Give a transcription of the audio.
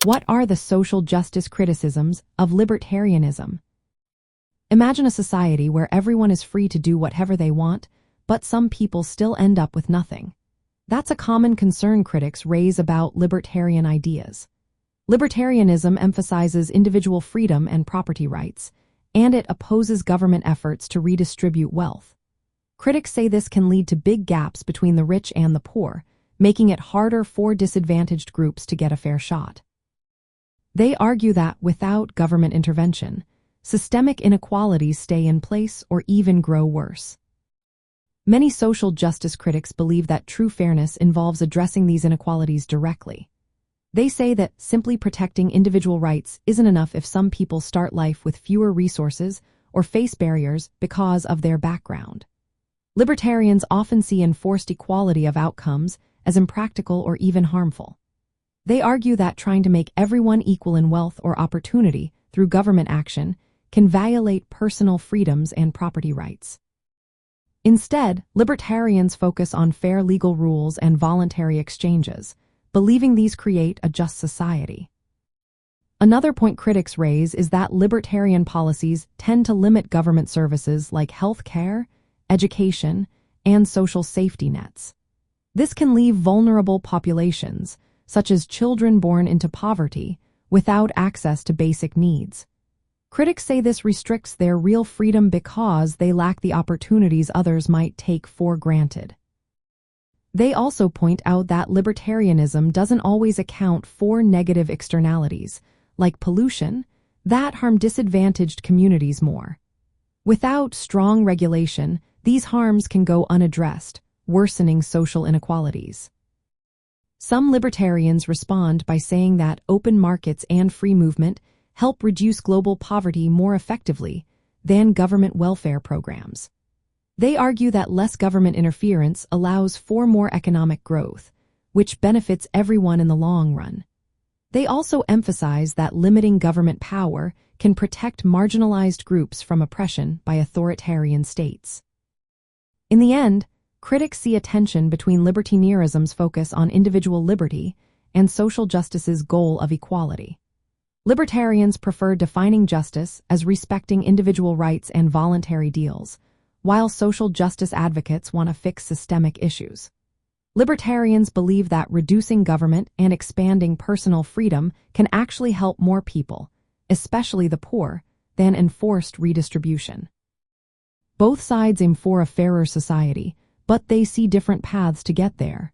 What are the social justice criticisms of libertarianism? Imagine a society where everyone is free to do whatever they want, but some people still end up with nothing. That's a common concern critics raise about libertarian ideas. Libertarianism emphasizes individual freedom and property rights, and it opposes government efforts to redistribute wealth. Critics say this can lead to big gaps between the rich and the poor, making it harder for disadvantaged groups to get a fair shot. They argue that without government intervention, systemic inequalities stay in place or even grow worse. Many social justice critics believe that true fairness involves addressing these inequalities directly. They say that simply protecting individual rights isn't enough if some people start life with fewer resources or face barriers because of their background. Libertarians often see enforced equality of outcomes as impractical or even harmful. They argue that trying to make everyone equal in wealth or opportunity through government action can violate personal freedoms and property rights. Instead, libertarians focus on fair legal rules and voluntary exchanges, believing these create a just society. Another point critics raise is that libertarian policies tend to limit government services like health care, education, and social safety nets. This can leave vulnerable populations, such as children born into poverty, without access to basic needs. Critics say this restricts their real freedom because they lack the opportunities others might take for granted. They also point out that libertarianism doesn't always account for negative externalities, like pollution, that harm disadvantaged communities more. Without strong regulation, these harms can go unaddressed, worsening social inequalities. Some libertarians respond by saying that open markets and free movement help reduce global poverty more effectively than government welfare programs. They argue that less government interference allows for more economic growth, which benefits everyone in the long run. They also emphasize that limiting government power can protect marginalized groups from oppression by authoritarian states. In the end, critics see a tension between libertarianism's focus on individual liberty and social justice's goal of equality. Libertarians prefer defining justice as respecting individual rights and voluntary deals, while social justice advocates want to fix systemic issues. Libertarians believe that reducing government and expanding personal freedom can actually help more people, especially the poor, than enforced redistribution. Both sides aim for a fairer society, but they see different paths to get there.